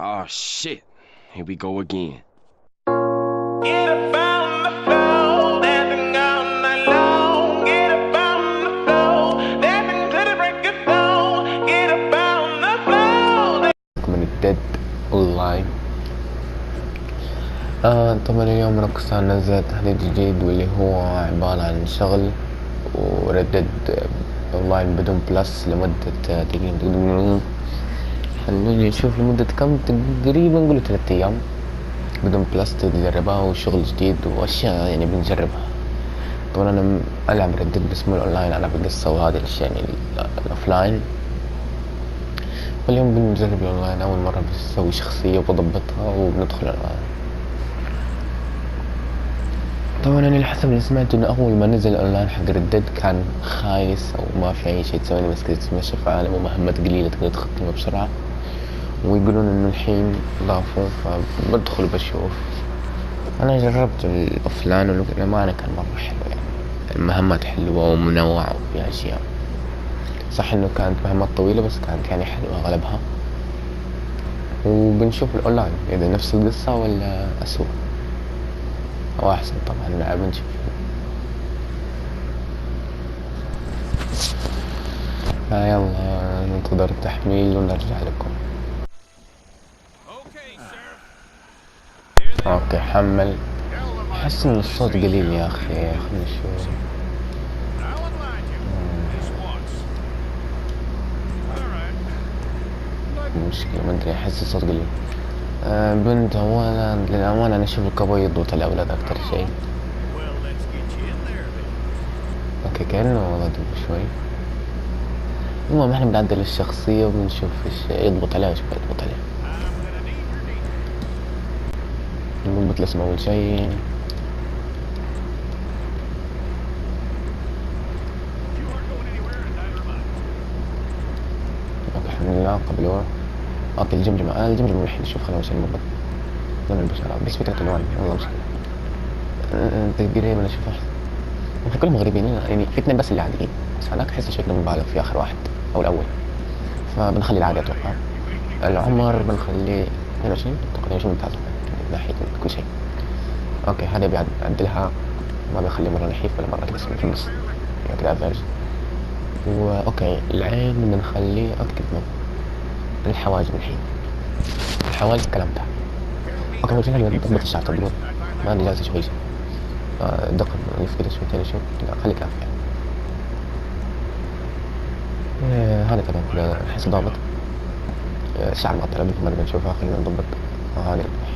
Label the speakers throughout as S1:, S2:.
S1: Oh shit. Here we go again.
S2: Get up on the floor, dancing all night long. Get up on the floor, dancing to the break of dawn. Get up on the floor.
S3: من الديد اونلاين. طبعا اليوم روكستار نزلت تحديث جديد واللي هو عبارة عن شغل وردد اونلاين بدون بلس لمدة تقريبا خلوني نشوف لمدة كم، تقريبا نقول 3 أيام بدون بلس تجربها، وشغل جديد واشياء يعني بنجربها. طبعا انا العب ردد بس مو الاونلاين، العب القصة وهذه الاشياء يعني الاوفلاين. واليوم بنجرب الاونلاين، اول مرة بسوي شخصية وبضبطها وبندخل الاونلاين. طبعا انا لحسب اللي سمعت انه اول ما نزل الاونلاين حق ردد كان خايس او ما في اي شيء تسوي، بس كنت تتمشى في عالم ومهمات قليلة تقدر تختمها بسرعة. ويقولون انه الحين ضافوا، فبدخل بشوف. انا جربت الاوفلاين والامانة كان مرة حلو، يعني المهمات حلوة ومنوعة وفيها اشياء. صح انه كانت مهمات طويلة بس كانت يعني حلوة اغلبها. وبنشوف الاونلاين اذا نفس القصة ولا اسوء او احسن. طبعا بنشوف. يلا ننتظر التحميل ونرجع لكم. اوكي حمل. احس ان الصوت قليل يا اخي، خلينا نشوف. مشكلة ما ادري، احس الصوت قليل. بنت اولا للامانة انا اشوف الكابوي يضبط الاولاد اكتر شيء. اوكي كأنه والله شوي. المهم احنا بنعدل الشخصية وبنشوف ايش يضبط عليها وايش ما يضبط عليها. نضبط الاسم اول شيء. اوكي الحمد لله قبلوه. اوكي الجمجمة، الجمجمة الحين نشوف خلينا نوصل المضبط. نعمل البشرة بس فكرة الوان والله مشكلة. تقريبا اشوف احسن. وفي كلهم غريبين يعني، في 2 بس اللي عاديين، بس هذاك احس شكله مبالغ في اخر واحد او الاول، فبنخلي العادي اتوقع. العمر بنخليه 22 اعتقد، 22 ممتاز من ناحية كل شيء. اوكي هذا بيعدلها، ما بيخليه مرة نحيف ولا مرة كده في النص، يعني كده افرج. واوكي العين بنخليه اكتب الحواجب الحين، الحواجب الكلام ده. اوكي اول شيء نضبط الشعر تقريبا، ما ادري جالس شوي دقن نلف كده شويتين شوي، لا خلي كافي يعني. هذا تمام كذا احس ضابط. الشعر معطلة مثل ما بنشوفها، خلينا نضبط هذا الوضح.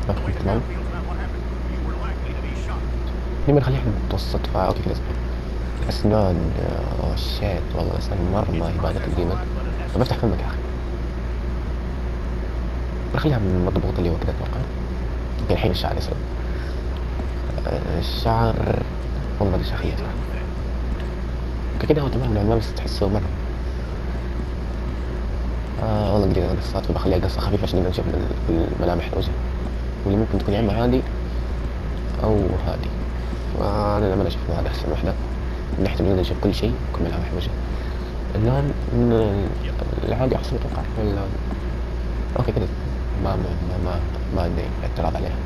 S3: اوكي تمام. نبي نخليها متوسط، اوكي كذا اسنان. اوه شيت والله اسنان مرة ما هي باقة تقريبا. طب افتح فمك يا اخي. نخليها مضبوطة اللي هو كذا اتوقع. اوكي الحين الشعر يسود. الشعر والله ما ادري شخية صراحة. اوكي كده هو تمام، ما بس تحسه مرة. والله قليل القصات، وبخليها قصة خفيفة عشان نقدر نشوف الملامح الوجه، واللي ممكن تكون يا اما هذه او هذه. فانا لما اشوف هذا احسن وحدة من ناحية نقدر نشوف كل شيء، كل ملامح الوجه. اللون من العادي احسن اتوقع ولا. اوكي كده ما عندي اعتراض عليها.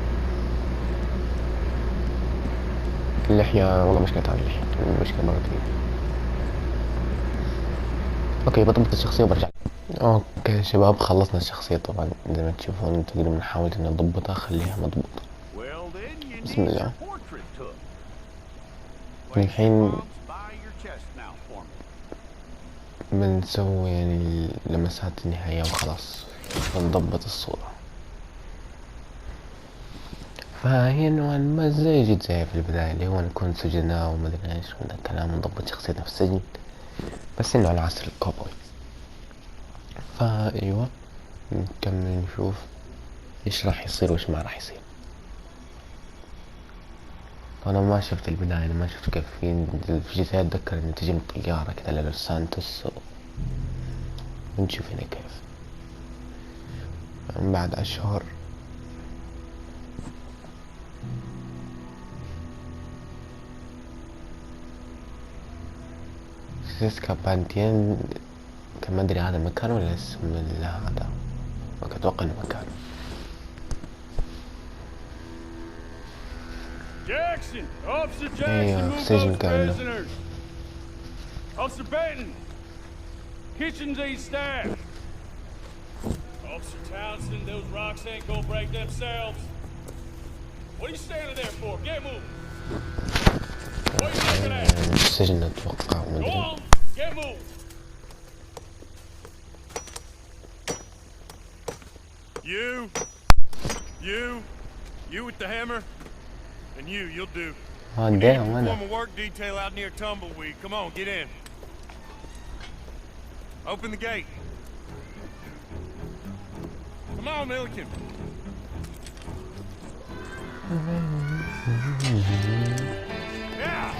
S3: اللحية والله مشكلة هذه اللحية، مشكلة مرة كبيرة. اوكي بضبط الشخصية وبرجع. اوكي شباب خلصنا الشخصية طبعا زي ما تشوفون، تقدروا نحاول ان نضبطها خليها مضبوطة. بسم الله. الحين بنسوي يعني لمسات النهاية وخلاص بنضبط الصورة. فهي نوعا ما زي جد زي في البداية، اللي هو نكون سجناء ومدري ايش من الكلام، نضبط شخصيتنا في السجن بس انه على عصر الكوبوي. فايوه نكمل نشوف ايش راح يصير وايش ما راح يصير. انا ما شفت البداية، انا ما شفت كيف في جزء اتذكر ان تجي من طيارة كذا للوس سانتوس ونشوف هنا كيف من بعد اشهر. فرانسيسكا بانديان. كان ما ادري هذا مكان ولا اسم هذا، اتوقع انه مكان.
S4: Jackson, Officer Jackson,
S3: ايوه
S4: move
S3: سجن
S4: those
S3: كأنه.
S4: prisoners. Officer Benton, kitchen's A-staff. Officer Townsend, those rocks ain't gonna break themselves. What are you standing there for? Get moving. What are you looking at?
S3: السجن اتوقع ما
S4: Go
S3: ادري.
S4: on, get moving. You with the hammer, and you'll do.
S3: دايم
S4: Form
S3: انا.
S4: a work detail out near Tumbleweed. Come on, get in. Open the gate. Come on, Milliken. Yeah.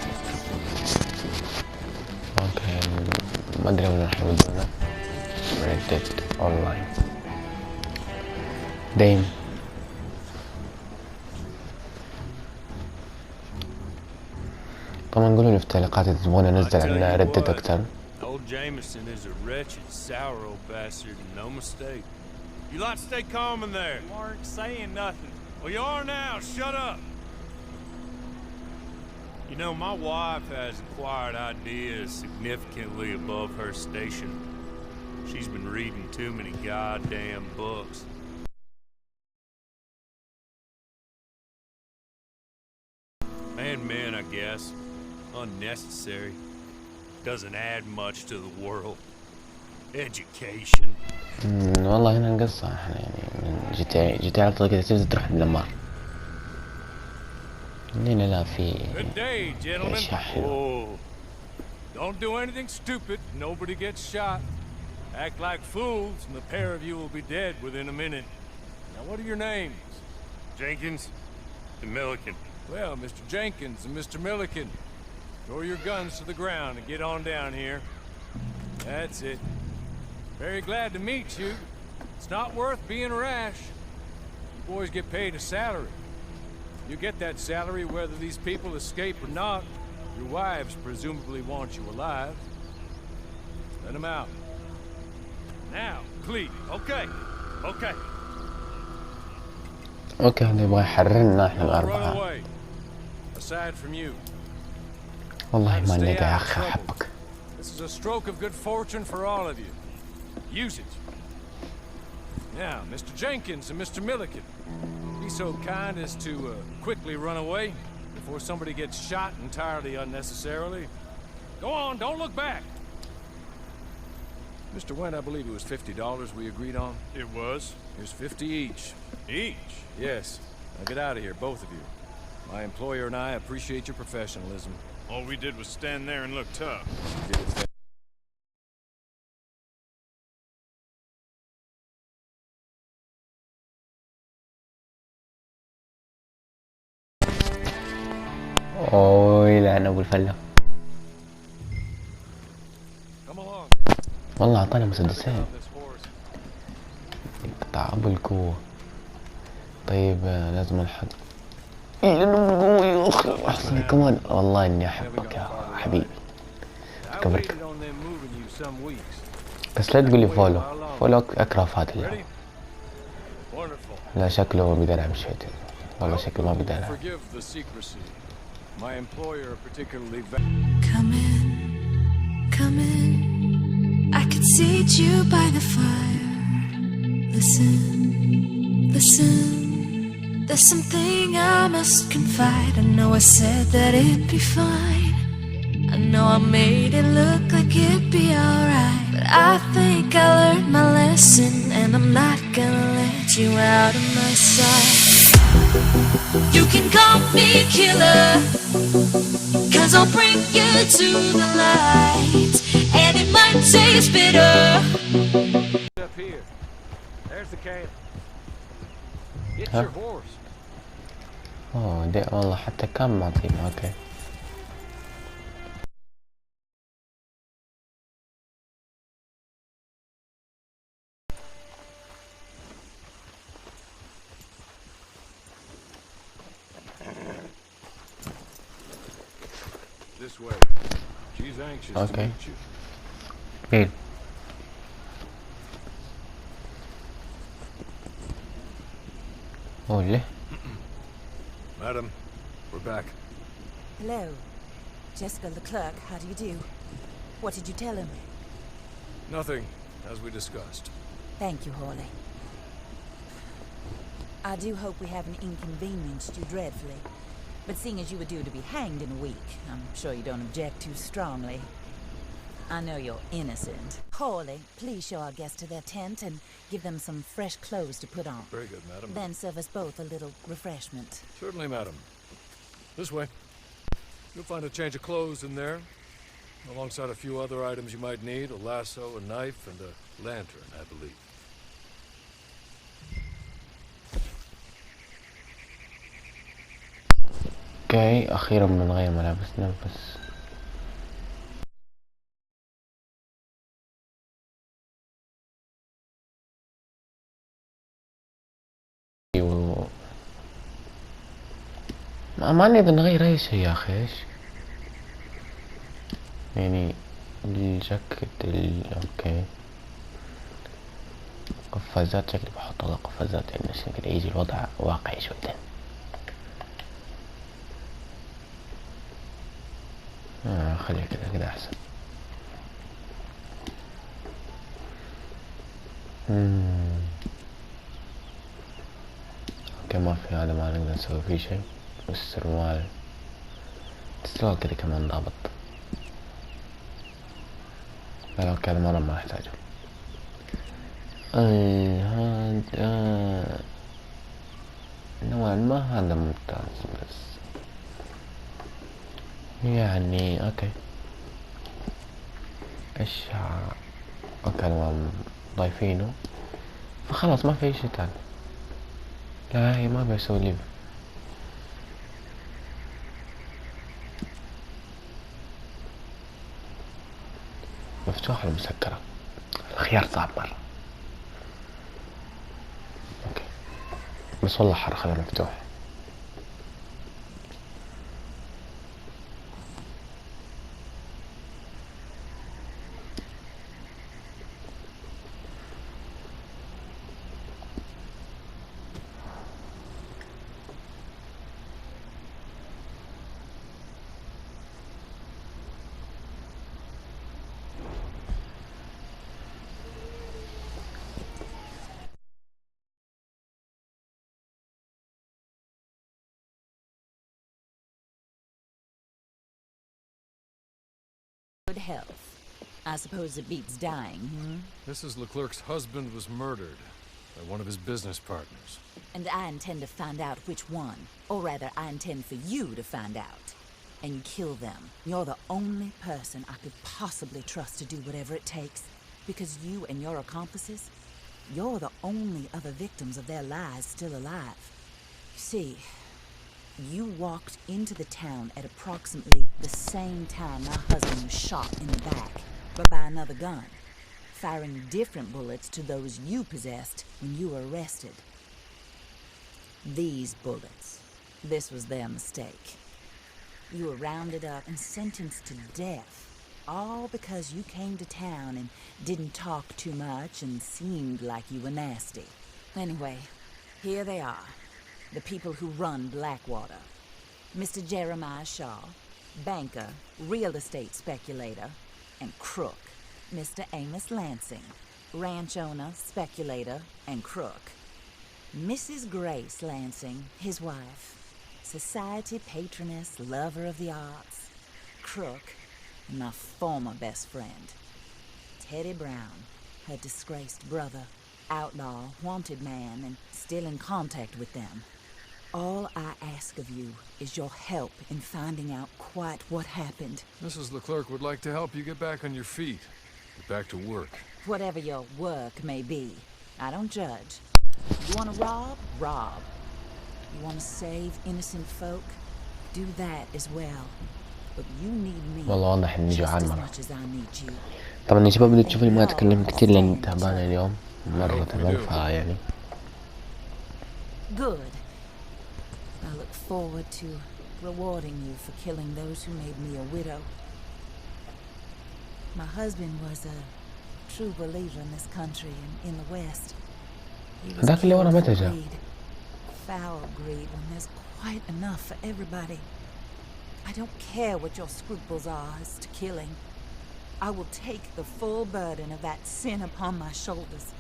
S3: اوكي ما ادري وين راح يودونا. ردد اونلاين دايم. طبعا قولوا لي في التعليقات اذا تبغون انزل عن ردد اكثر.
S4: Old Jameson is a wretched, sour old bastard, and no mistake. You lot stay calm in there. You aren't saying nothing. Well, you are now. Shut up. You know, my wife has acquired ideas significantly above her station. She's been reading too many goddamn books. Men, I guess. Unnecessary. Doesn't add much to the world. Education.
S3: والله هنا القصة احنا يعني من جي تي على طريقة تبدأ تروح للمار. هنا لا في
S4: Good day, gentlemen.
S3: أشياء حلوة.
S4: Oh, don't do anything stupid. Nobody gets shot. Act like fools, and the pair of you will be dead within a minute. Now, what are your names? Jenkins and Milliken. Well, Mr. Jenkins and Mr. Milliken, throw your guns to the ground and get on down here. That's it. Very glad to meet you. It's not worth being rash. You boys get paid a salary. You get that salary whether these people escape or not. Your wives presumably want you alive. Let them out. Now, please. Okay. Okay.
S3: اوكي هذا يبغى يحررنا احنا
S4: Don't run
S3: الأربعة.
S4: away. Aside from you.
S3: والله ما
S4: Stay
S3: نلقى يا
S4: out of
S3: أخي
S4: trouble.
S3: أحبك.
S4: This is a stroke of good fortune for all of you. Use it. Now, Mr. Jenkins and Mr. Milliken, be so kind as to quickly run away before somebody gets shot entirely unnecessarily. Go on, don't look back. Mr. Went, I believe it was $50 we agreed on. It was. Here's 50 each. Each? Yes. Now get out of here, both of you. My employer and I appreciate your professionalism. All we did was stand there and look tough.
S3: اوه يلعن ابو الفلة.
S4: Come along.
S3: والله اعطانا مسدسين.
S4: On this horse.
S3: يقطع ابو القوة. طيب لازم الحق. ايه لانه يا اخي احسن كمان. والله اني احبك يا حبيبي.
S4: I
S3: كبرك.
S4: waited on them moving you some weeks.
S3: بس لا تقول لي فولو. فولو اكره في هذا
S4: Ready?
S3: اللعبة.
S4: Wonderful.
S3: لا شكله بيدرع بشيء. والله شكله ما بيدرع.
S4: Forgive the secrecy. My employer particularly
S5: Come in, come in. I could seat you by the fire. Listen, listen. There's something I must confide. I know I said that it'd be fine. I know I made it look like it'd be alright. But I think I learned my lesson, and I'm not gonna let you out of my sight. You can call me killer, 'cause I'll bring you to the light. And it might taste bitter.
S4: up here. There's the camp. Get
S3: Huh?
S4: your horse.
S3: اوه دي والله حتى كم معطينا. اوكي.
S4: This way. She's anxious to
S3: Okay.
S4: meet you.
S3: مين؟ هو اللي
S4: Madam, we're back.
S6: Hello. Jessica Leclerc, how do you do? What did you tell him?
S4: Nothing, as we discussed.
S6: Thank you, Hawley. I do hope we haven't inconvenienced you dreadfully. But seeing as you were due to be hanged in a week, I'm sure you don't object too strongly. I know you're innocent. Hawley, please show our guests to their tent and give them some fresh clothes to put on.
S4: Very good, madam.
S6: Then serve us both a little refreshment.
S4: Certainly, madam. This way. You'll find a change of clothes in there, alongside a few other items you might need, a lasso, a knife, and a lantern, I believe.
S3: اوكي اخيرا بنغير ملابسنا بس ما نقدر نغير اي شيء يا اخي. ايش يعني الجاكيت اوكي قفازات شكلي بحط على قفازات يعني عشان كده يجي الوضع واقعي شويتين. خليها كده احسن. اوكي ما في هذا ما نقدر نسوي فيه شيء. والسروال كده كمان ضابط. لا اوكي هذا مرة ما احتاجه. هذا نوعا ما هذا ممتاز بس يعني اوكي ايش اوكي ما ضايفينه فخلاص ما في شيء تاني. لا هي ما بيسوي لي مفتوحة ولا مسكرة؟ الخيار صعب مرة. اوكي بس والله حر خليها مفتوح.
S6: Good health. I suppose it beats dying,
S4: Mrs. Leclerc's husband was murdered by one of his business partners.
S6: And I intend to find out which one. Or rather, I intend for you to find out. And kill them. You're the only person I could possibly trust to do whatever it takes. Because you and your accomplices, you're the only other victims of their lies still alive. You see, you walked into the town at approximately the same time my husband was shot in the back, but by another gun, firing different bullets to those you possessed when you were arrested. These bullets, this was their mistake. You were rounded up and sentenced to death, all because you came to town and didn't talk too much and seemed like you were nasty. Anyway, here they are. The people who run Blackwater. Mr. Jeremiah Shaw, banker, real estate speculator, and crook. Mr. Amos Lansing, ranch owner, speculator, and crook. Mrs. Grace Lansing, his wife, society patroness, lover of the arts, crook, and my former best friend. Teddy Brown, her disgraced brother, outlaw, wanted man, and still in contact with them. All I ask of you is your help in finding out quite what happened.
S4: Mrs. Leclerc would like to help you get back on your feet. Get back to work.
S6: Whatever your work may be, I don't judge. You want to rob? Rob. You want to save innocent folk? Do that as well. But you need me
S3: والله واضح اني
S6: just
S3: جوعان
S6: as
S3: مرة.
S6: much as I need you.
S3: طبعا يا شباب بدي تشوفوني ما اتكلم كتير لاني تعبان اليوم مرة تمام يعني
S6: Good. I look forward to rewarding you for killing those who made me a widow. My husband was a true believer in this country and in the West. He was
S3: هذاك اللي ورا
S6: killed
S3: متى
S6: for
S3: جاء؟
S6: greed, foul greed, when there's quite enough for everybody. I don't care what your scruples are as to killing. I will take the full burden of that sin upon my shoulders.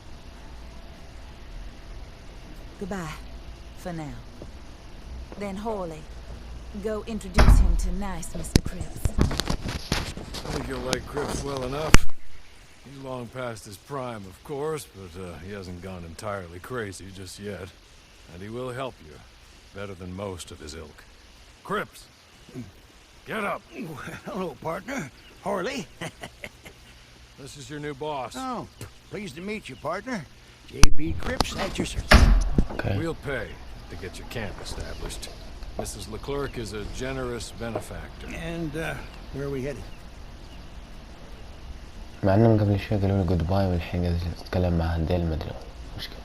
S6: Goodbye, for now. Then Hawley, go introduce him to nice Mr. Cripps.
S4: I think you'll like Cripps well enough. He's long past his prime, of course, but he hasn't gone entirely crazy just yet. And he will help you, better than most of his ilk. Cripps! Get up!
S7: Hello, partner. Harley.
S4: This is your new boss.
S7: Oh, pleased to meet you, partner. J.B. Cripps at your service.
S3: Okay.
S4: We'll pay to get your camp established. Mrs. Leclerc is a generous benefactor.
S7: And, where are we headed?
S3: مع انهم قبل شوي قالوا لي جود باي والحين قاعد اتكلم مع هنديل ما ادري مشكلة.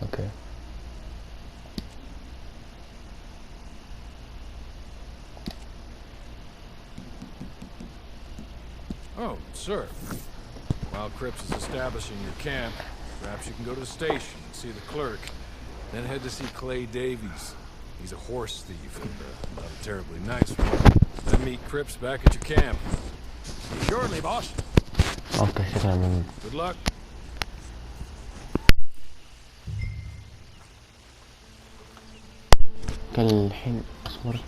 S3: اوكي.
S4: Oh, sir. While Cripps is establishing your camp, perhaps you can go to the station and see the clerk. Then head to see Clay Davies. He's a horse thief and not a terribly nice one. Then meet Cripps back at your camp.
S7: Surely, boss.
S3: اوكي شكرا من
S4: Good luck.
S3: كان الحين اصبر.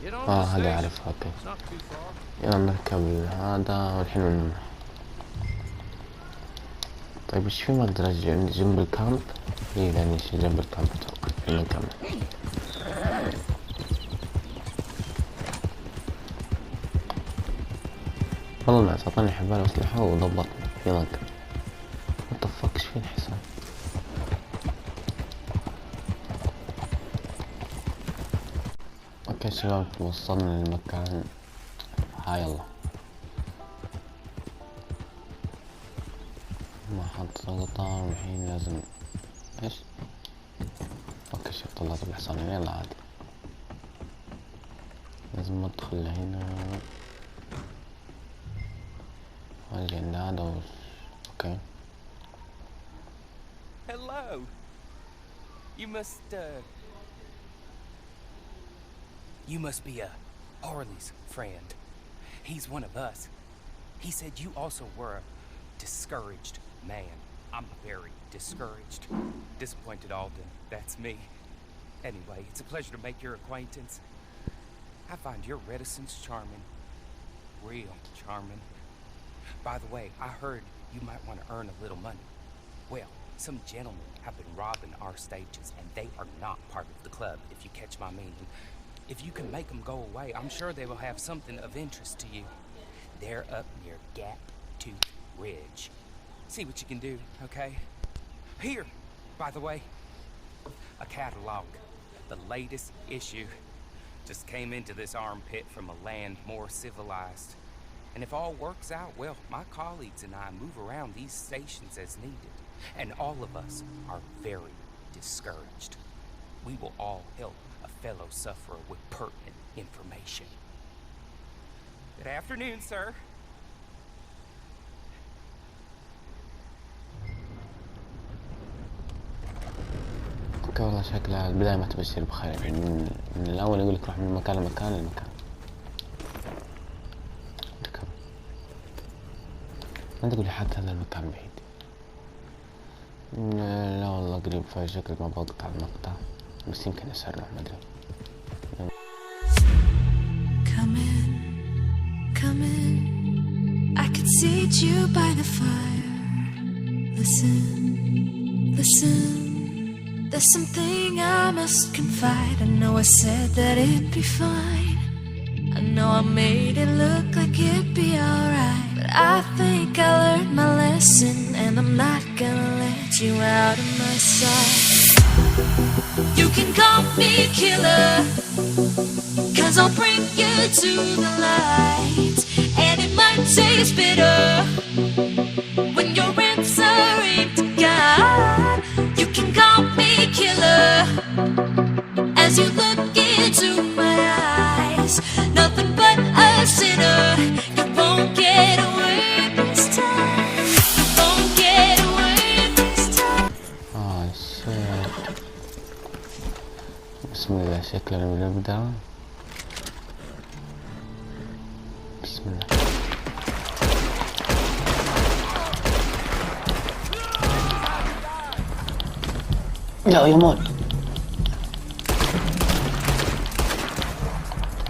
S4: Get on
S3: اه
S4: the
S3: هذا
S4: station.
S3: اعرف اوكي.
S4: It's not too far.
S3: يلا نركب هذا والحين من... طيب ايش في ما اقدر اجي عند جنب الكامب؟ ايه لاني شي جنب الكامب اتوقع. يلا نكمل. والله الناس اعطاني حبال اسلحة وضبطني. يلا نكمل. وات ذا فك ايش في الحساب؟ اوكي شباب وصلنا للمكان. هاي يلا. محطة القطار والحين لازم ايش؟ اوكي شوف طلعت بالحصان يلا عادي. لازم ادخل لهنا واجي عند هذا اوكي.
S8: Hello. You must be Harley's friend. He's one of us. He said you also were a discouraged man. I'm very discouraged. Disappointed Alden, that's me. Anyway, it's a pleasure to make your acquaintance. I find your reticence charming. Real charming. By the way, I heard you might want to earn a little money. Well, some gentlemen have been robbing our stages, and they are not part of the club, if you catch my meaning. If you can make them go away, I'm sure they will have something of interest to you. They're up near Gap Tooth Ridge. See what you can do, okay? Here, by the way, a catalog. The latest issue. Just came into this armpit from a land more civilized. And if all works out, well, my colleagues and I move around these stations as needed. And all of us are very discouraged. We will all help a fellow sufferer with pertinent information. Good afternoon, sir.
S3: اوكي والله شكلها البداية ما تبشر بخير يعني من الاول يقولك روح من مكان لمكان لمكان. ركب. ما تقولي حتى هذا المكان بعيد. لا والله قريب فشكل ما بقطع المقطع بس يمكن اسرع ما ادري.
S5: Come in, come in. I could seat you by the fire. Listen, listen. There's something I must confide. I know I said that it'd be fine. I know I made it look like it'd be alright. But I think I learned my lesson, and I'm not gonna let you out of my sight. You can call me killer, 'cause I'll bring you to the light. And it might taste bitter when your answer ain't to God. You can call me killer, as as you look into my eyes. Nothing but a sinner. You won't get away this time. You won't get away this time.
S3: شيت. بسم الله، شكلنا بنبدأ. بسم الله. لا يموت.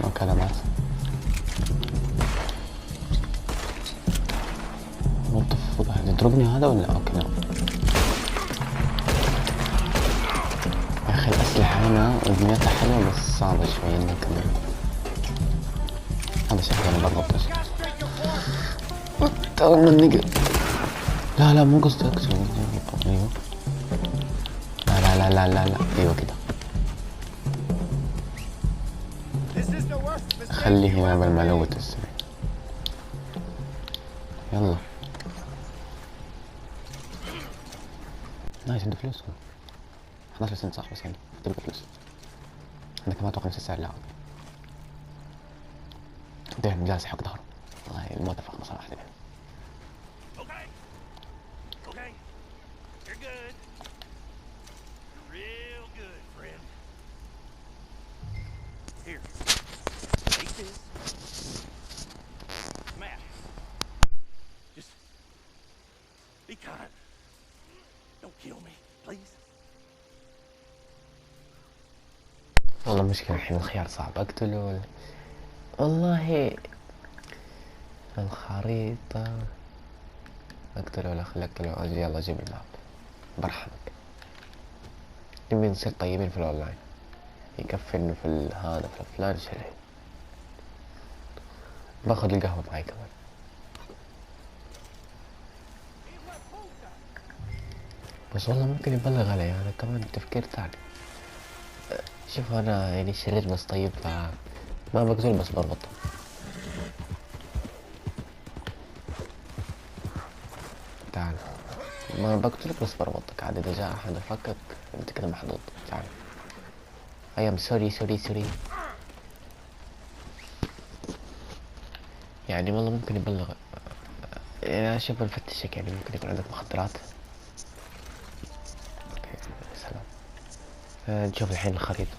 S3: ما كلمات. متفق هذا يضربني هذا ولا اوكي لا. يا اخي الاسلحة هنا ودنيتها حلوة بس صعبة شوي اني كمان. هذا شكله انا بضغط بس. اول ما النقل. لا مو قصدي اكسر. ايوه. لا ايوه كده. خليه هنا قبل ما الوت السرير. يلا نايس. عنده فلوس 11 سنت صح، بس يعني تبقى فلوس. عندك ما اتوقع نفس السعر. لا دايما جالس يحك ظهره. والله ما اتفقنا صراحة يعني.
S2: Be kind. Don't kill me, please.
S3: والله مشكلة الحين الخيار صعب. اقتله ولا والله الخريطة. اقتله ولا خلي اقتله. اجي يلا جيب الماب برحمك. نبي نصير طيبين في الاونلاين. يكفي انه في هذا في الفلان شيء. باخذ القهوة معي كمان. بس والله ممكن يبلغ علي هذا كمان تفكير ثاني. شوف انا يعني شرير بس طيب، فما بقتل بس بربطه. تعال ما بقتلك بس بربطك عاد. اذا جاء احد فكك انت كده محظوظ. تعال. I am sorry. يعني والله ممكن يبلغ. يعني اشوف نفتشك. يعني ممكن يكون عندك مخدرات. نشوف الحين الخريطة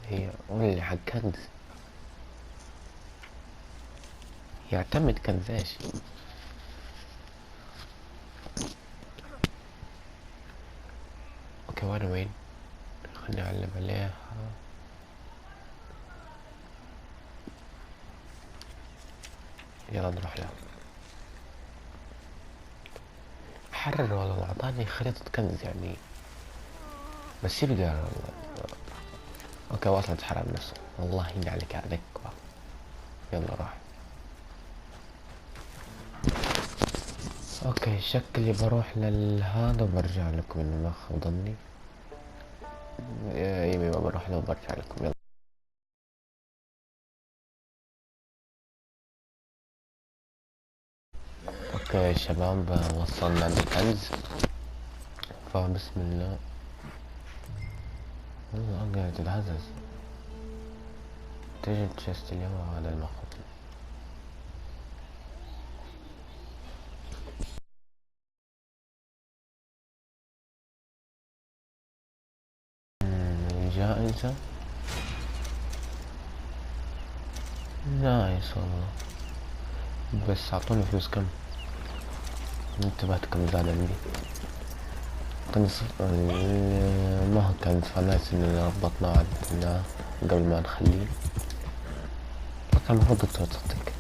S3: هي واللي حق كنز. يعتمد كنز ايش؟ اوكي وين؟ خليني اعلم عليها. يلا نروح لها. حرر والله اعطاني خريطة كنز يعني. بس يبقى اوكي واصلة تحرر نفسه. والله ينعل عليك عليك. يلا راح. اوكي شكلي بروح لهذا وبرجع لكم انه ما خاب ظني. ايوه بروح له وبرجع لكم. يلا اوكي يا شباب وصلنا عند الكنز. فبسم الله. والله قاعد تتهزز. تجي تشست اليوم هذا المخطط. جائزة نايس والله. بس اعطوني فلوس كم. انتبهت كم زاد عندي. كنز ما هو كنز فناس اننا ربطنا عدنا قبل ما نخليه. كان المفروض تصدق.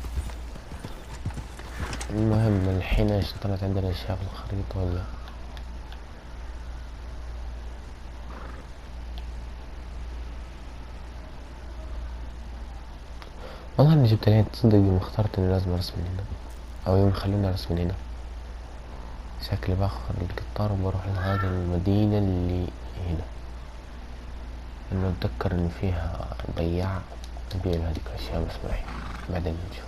S3: المهم الحين ايش طلعت عندنا اشياء في الخريطة ولا؟ والله اني جبت لين تصدق يوم اخترت اني لازم ارسم من هنا او يوم يخلوني ارسم من هنا. شكلي باخذ القطار وبروح لهذه المدينة اللي هنا. انه اتذكر ان فيها بياع نبيع له هذيك الاشياء. بس معي بعدين نشوف.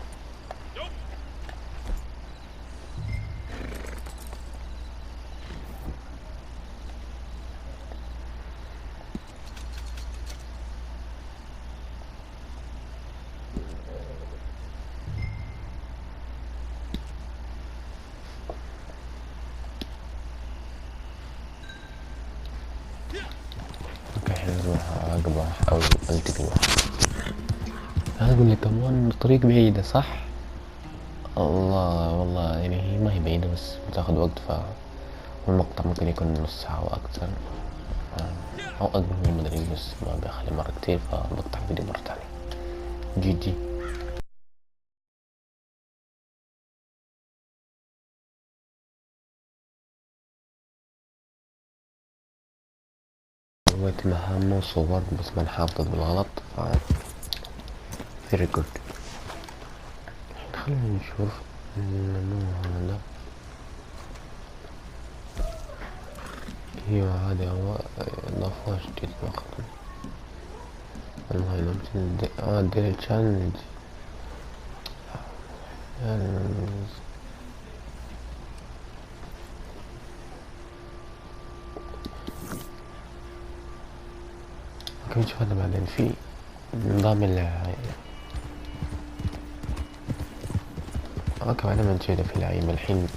S3: الحين لازم أراقب واحد أو ألتقي واحد. أقول لك كمان الطريق بعيدة صح؟ الله والله يعني هي ما هي بعيدة بس بتاخد وقت، والمقطع ممكن يكون نص ساعة وأكثر أو أقل من مدري، بس ما بيخلي مرة كتير فبقطع فيديو مرة تانية. جي جي. سويت مهمة وصورت بس ما انحافظت بالغلط very good. خلينا نشوف النوع هذا. ايوه هذا هو اضافة جديد مخطوط. المهم دير تشالنج ممكن نشوف هذا بعدين في نظام اوكي بعدين بنشيله في العيب. الحين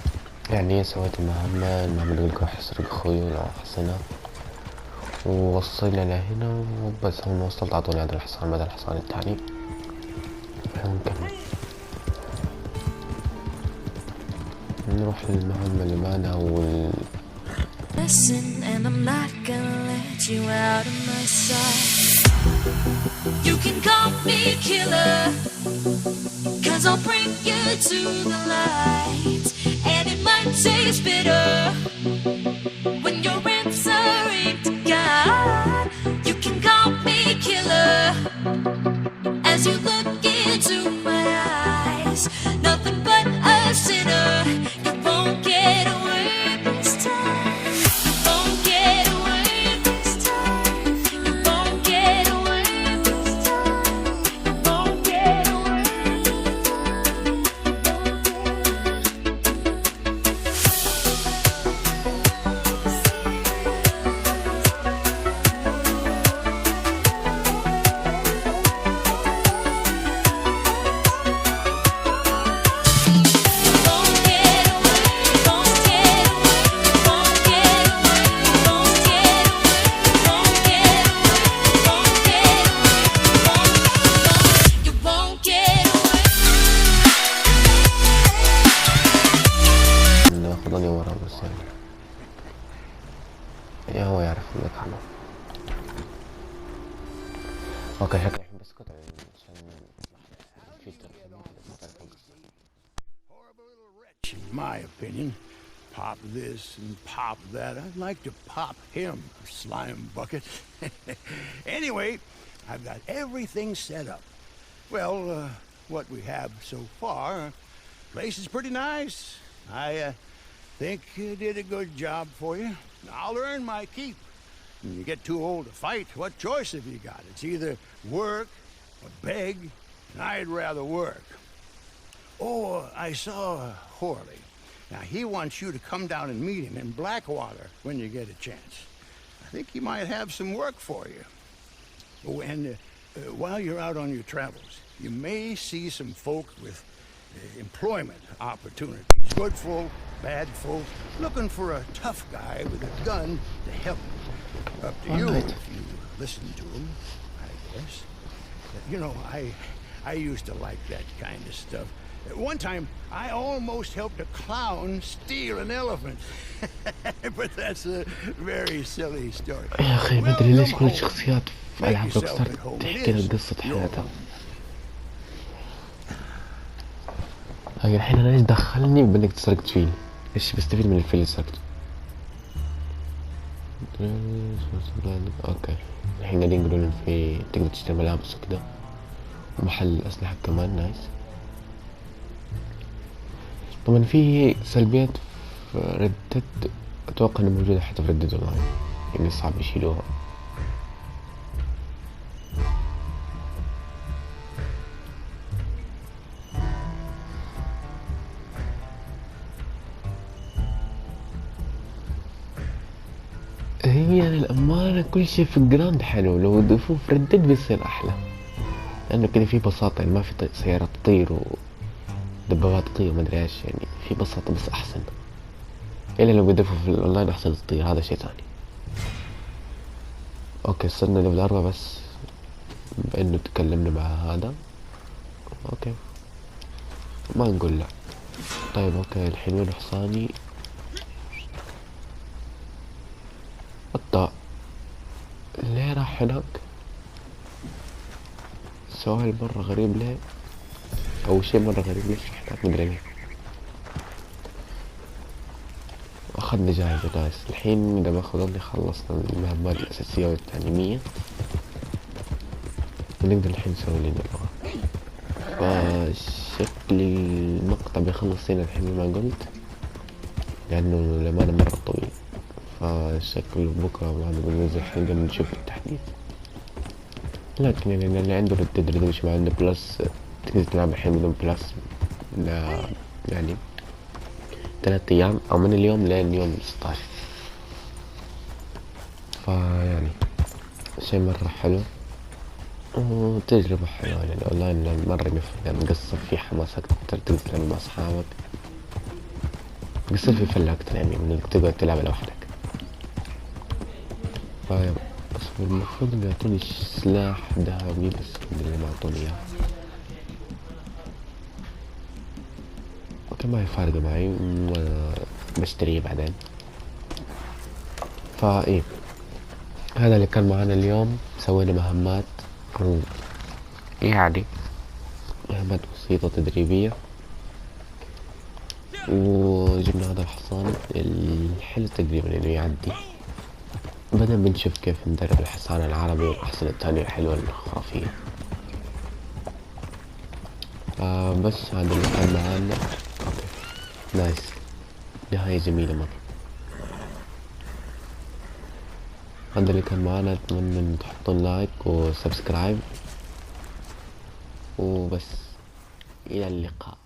S3: يعني سويت المهمة اللي يقولك راح يسرق اخوي ولا احسنه ووصلنا لهنا وبس. هم وصلت عطوني هذا الحصان بدل الحصان التاني. نكمل نروح للمهمة اللي بعدها
S5: Listen, and I'm not gonna let you out of my sight. You can call me killer, 'cause I'll bring you to the light. And it might taste bitter when you're answering to God. You can call me killer as you look into my eyes. Nothing but a sinner. You won't get away this time.
S3: هو يعرف انك عنه. اوكي شكله الحين بسكت عشان في
S7: In my opinion, pop this and pop that. I'd like to pop him, slime bucket. Anyway, I've got everything set up. Well, what we have so far, place is pretty nice. I think you did a good job for you. I'll earn my keep. When you get too old to fight, what choice have you got? It's either work or beg, and I'd rather work. Oh, I saw Horley. Now, he wants you to come down and meet him in Blackwater when you get a chance. I think he might have some work for you. Oh, and while you're out on your travels, you may see some folk with employment opportunities. Good folk, bad folk, looking for a tough guy with a gun to help. Up to you if you listen to him, I guess. You know, I used to like that kind of stuff. One time, I almost helped a clown steal an elephant. But that's a very silly story.
S3: يا أخي ما أدري ليش كل الشخصيات في ألعاب روكستار تحكي لك قصة حياتها. هاي الحين أنا ليش دخلني بإنك سرقت فيل؟ إيش بستفيد من الفيل اللي سرقته؟ أوكي الحين قاعدين يقولون في تقدر تشتري ملابس وكذا ومحل أسلحة كمان نايس. طبعا في سلبيات في ردد أتوقع إنها موجودة حتى في ردد أونلاين، يعني صعب يشيلوها. هي للأمانة كل شيء في الجراند حلو، لو ضيفوه في ردد بيصير أحلى، لأنه كده في بساطة، يعني ما في سيارات تطير ودبابات تطير ومدري إيش، يعني في بساطة بس أحسن. إلا لو بيضيفوا في الأونلاين أحسن تطير، هذا شيء ثاني. اوكي صرنا ليفل 4 بس بانه تكلمنا مع هذا. اوكي ما نقول لا. طيب اوكي الحين وين حصاني؟ الطاء ليه راح هناك؟ سؤال مرة غريب ليه، او شيء مرة غريب ليش راح هناك مدري ليه. اخذنا جايزة نايس. الحين اذا ما خذوني خلصنا المهمات الاساسية والتعليمية ونقدر الحين نسوي لنا اللغة. فشكل المقطع بيخلص هنا الحين ما قلت، لأنه للأمانة مرة طويل. فشكل بكرة بعد بننزل حلقة نشوف التحديث. لكن يعني اللي عنده ردد ريدمشن ما عنده بلس تقدر تلعب الحين بدون بلس يعني 3 أيام أو من اليوم لين يوم 16. فيعني شيء مرة حلو وتجربة حلوة. يعني اونلاين مرة يفرق، مقصر في حماس اكتر، تقدر تلعب مع اصحابك، مقصر في فلة اكتر يعني من انك تقعد تلعب لوحدك. بس المفروض انه يعطوني سلاح ذهبي بس اللي ما اعطوني اياه. اوكي ما هي فارقة معي وانا بشتريه بعدين. فايه هذا اللي كان معنا اليوم. سوينا مهمات يعني مهمات بسيطة تدريبية وجبنا هذا الحصان الحلو تقريبا انه يعدي. بعدين بنشوف كيف ندرب الحصان العربي والحصان الثاني الحلوة الخرافية. بس هذا اللي كان معانا. اوكي نايس، نهاية جميلة مرة. هذا اللي كان معانا، اتمنى ان تحطون لايك وسبسكرايب وبس. الى اللقاء.